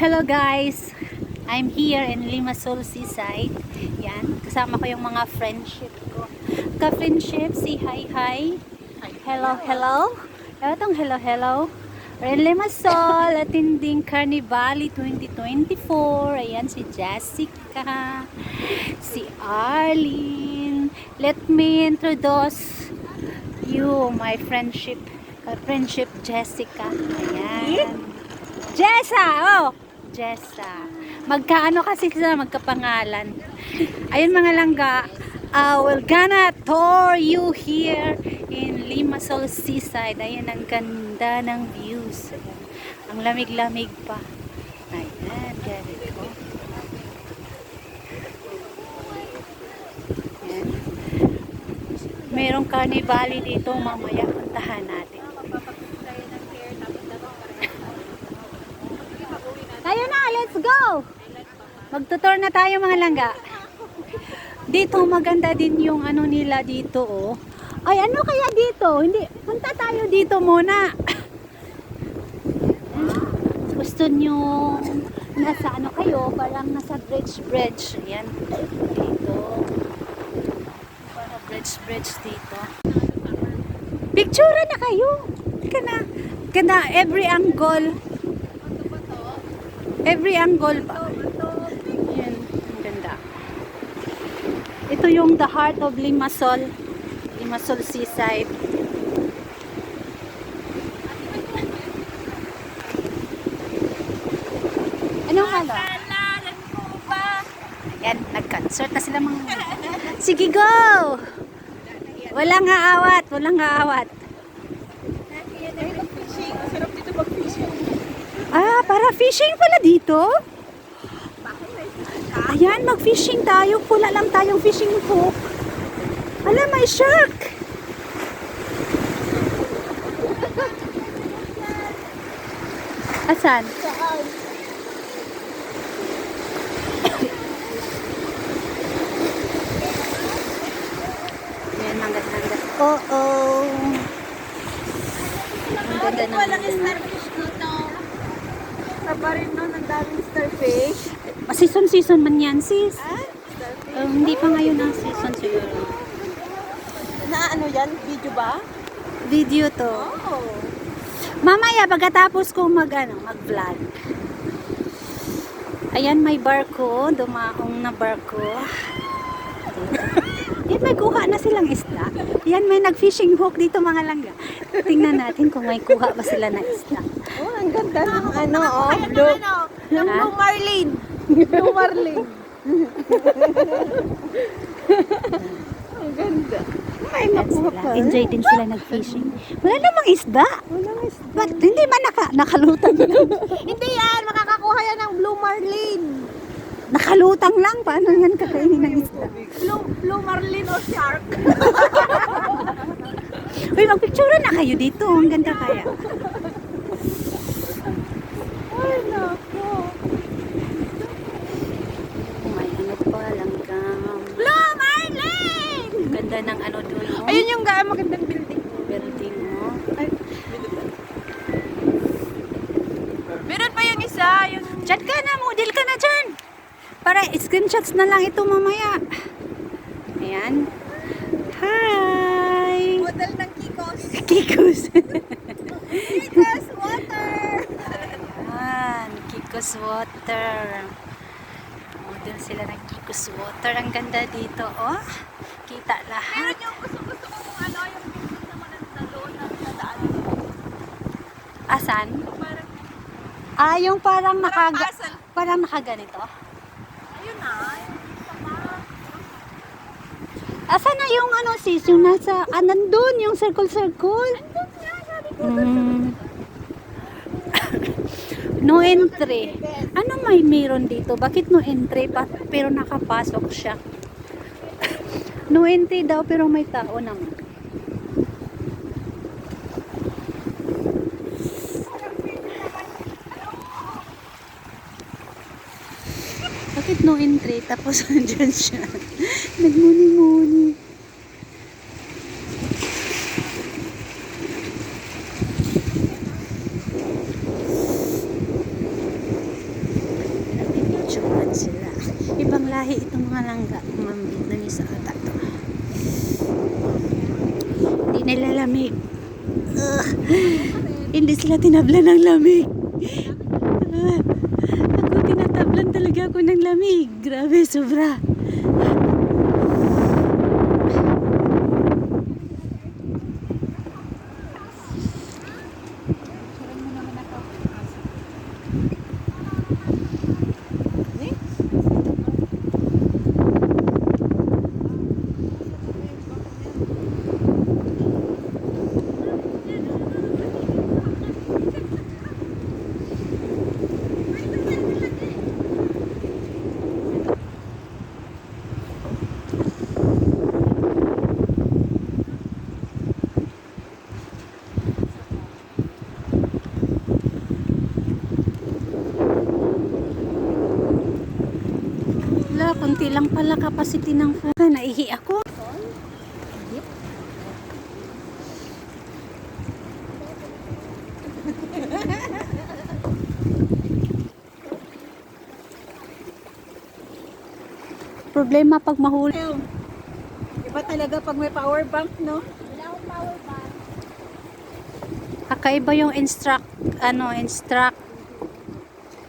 Hello guys! I'm here in Limassol Seaside. Yan, kasama ko yung mga friendship ko. Ka-friendship, say hi. Hello. Etong hello. We're in Limassol, attending Carnivali 2024. Ayan, si Jessica, si Arlene. Let me introduce you, my friendship. Ka-friendship Jessica. Ayan. Jessa. Magkaano kasi sila, magkapangalan. Ayun mga langga, we're gonna tour you here in Limassol Seaside. Ayun, ang ganda ng views. Ayan. Ang lamig-lamig pa. Ayan, ganito. Ayan. Merong carnivali dito, mamaya puntahan natin. Tayo na, let's go! Magtutour na tayo mga langga. Dito maganda din yung ano nila dito, oh. Ay, ano kaya dito? Hindi, punta tayo dito muna. Gusto nyo nasa ano kayo, parang nasa bridge. Ayan, dito. Parang bridge dito. Picture na kayo. Kana every angle pa. Yan, ang ganda. Ito yung the heart of Limassol Seaside. Anong halo? Yan, nag-concert na sila mga. Sige, go! Walang aawat. Sarap dito mag-fishing. Ah, para fishing pala dito? Ayan, mag-fishing tayo. Pula lang tayong fishing hook. Ala, may shark! Asan? Saan? Ayan, manggat. Oo. Ang ganda ng Walang starfish dito. Sa rin no, ang daming starfish. Season man yan, sis. Starfish. Hindi pa ngayon ang season siguro. Na ano yan? Video ba? Video to. Oh. Mamaya, pagkatapos ko mag-vlog. Ayan, may barko. Dumaong na barko. Yan, may kuha na silang isda. Yan, may nag-fishing hook dito mga langga. Tingnan natin kung may kuha ba sila na isda. Oh, ang ganda ng ano, oh. Yung Blue Marlin. Blue Marlin. Ang ganda. May makuha pa. Enjoy din sila nag-fishing. Wala namang isda. Walang isda. Ba't hindi man nakalutang lang? Hindi yan, makakakuha yan ng Blue Marlin. Nakalutang lang. Paano yan kakainin ng isda? Blue Marlin o shark. Uy, magpicture na kayo dito. Ang ganda kaya. Ay, nako. May ano pa, langgam. Blue Marlin! Ganda ng ano doon. Oh. Ayun yung magandang building. Building mo. Ay, meron pa yung isa, yung Chat ka na, model ka na dyan. Para screenshots na lang ito mamaya. Ayan. Hi! model ng Kikos. Kikos. Kikos water! Ayan, Kikos Water. Model sila ng Kikos Water. Ang ganda dito, oh. Kita lahat. Meron yung gusto ko kung ano, yung building naman na doon na nadaan. Asan? Parang, Yung parang Parang castle. parang nakaganito. ayun na, yung sama. Asan na yung ano sis? Yung nasa, nandun, yung circle. Andun nga, sabi ko. No entry. Ano may meron dito? Bakit no entry pa pero nakapasok siya? No entry daw pero may tao naman. Bakit no entry tapos andyan siya? Nagmuni-muni. Ayan sila. Ibang lahi itong mga langga. Mga Vietnamese ata to. Hindi nila lamig. Hindi sila tinablan ng lamig. Ako tinatablan talaga ako ng lamig. Grabe, sobra. Wala, kunti lang pala capacity ng fan. Naihi ako. Problema pag mahuli. Iba talaga pag may power bank, no? Kakaiba yung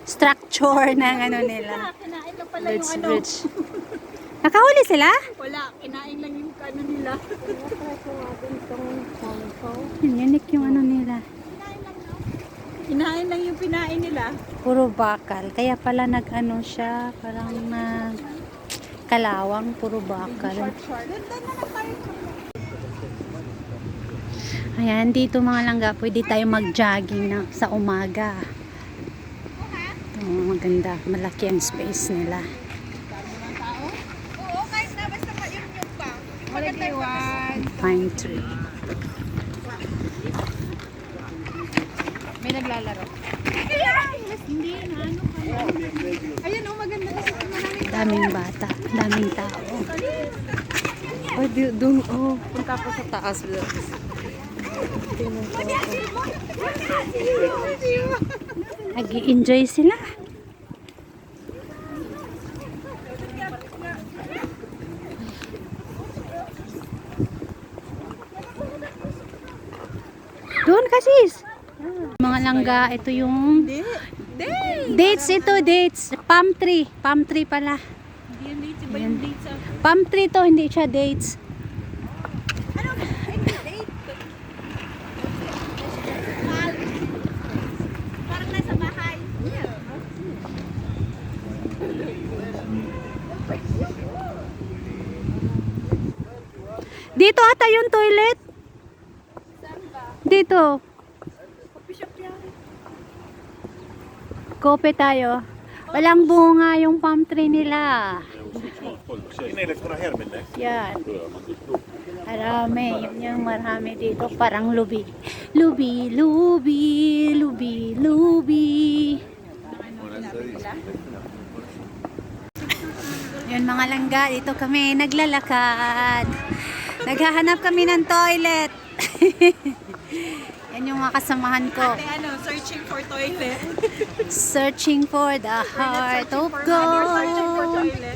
structure ng ano nila. Kinain lang pala Bridge, yung ano. bridge. Nakahuli sila? Wala, kinain lang yung ano nila. Unique yung ano nila. Kinain lang yung pinain nila. Puro bakal. Kaya pala nag-ano siya. Parang kalawang. Puro bakal. Ganda na lang tayo. Ayan, dito mga langga, pwede tayo mag-jogging sa umaga. Ito, maganda. Malaki ang space nila. Oo, kahit na basta pa-yung pa. Maganda yung Pine tree. May naglalaro. Hindi na ano ka. Ayan oh, maganda kasi maraming Daming bata. Daming tao. Oh, doon. Oh, punta po sa taas. Nag-i-enjoy sila. Doon kasis. Mga langga, ito yung dates ito, dates. Palm tree. Palm tree pala. Hindi yan dates, iba yung dates. Palm tree to, hindi siya dates. Ano? Hindi date. Parang nasa bahay. Dito ata yung toilet. Dito. Coffee shop yan. Kope tayo. Walang bunga yung palm tree nila. Inne let's go här med det. Yan. Marami. Yun yung marami dito. Parang lubi. Lubi, lubi, lubi, lubi. Yun mga langga. Dito kami naglalakad. Naghahanap kami ng toilet. Yan yung mga kasamahan ko. Ate, ano, searching for toilet. Searching for the heart of Searching for gold. toilet.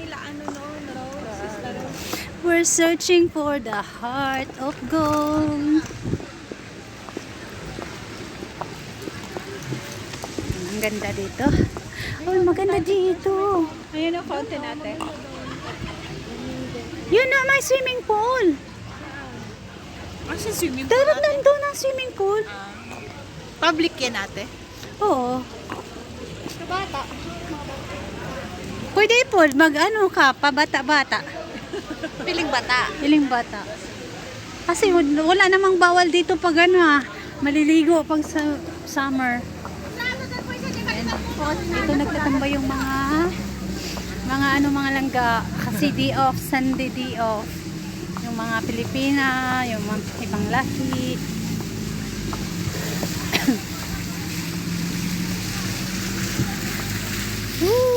Nila ano noon, Rose. We're searching for the heart of gold. Ang ganda dito. Oh, maganda dito. Ayun ang fountain natin. Yun na, may swimming pool. Kasi swimming Dapat nandun ang swimming pool. Public yan ate. Oo. Bata. Pwede po, mag-ano ka, pabata-bata. Piling bata. Iling bata. Kasi wala namang bawal dito pag ano maliligo pag sa summer. Dito nagtatambay yung mga mga langga. Kasi day off, Sunday day off. Yung mga Pilipina, yung mga ibang lahi. Woo!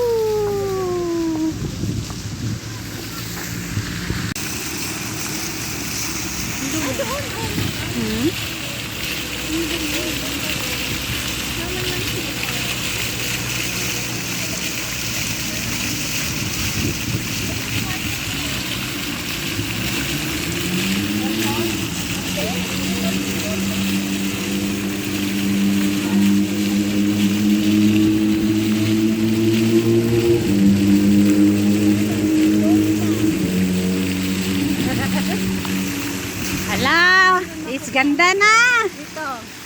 Ganda na! Dito.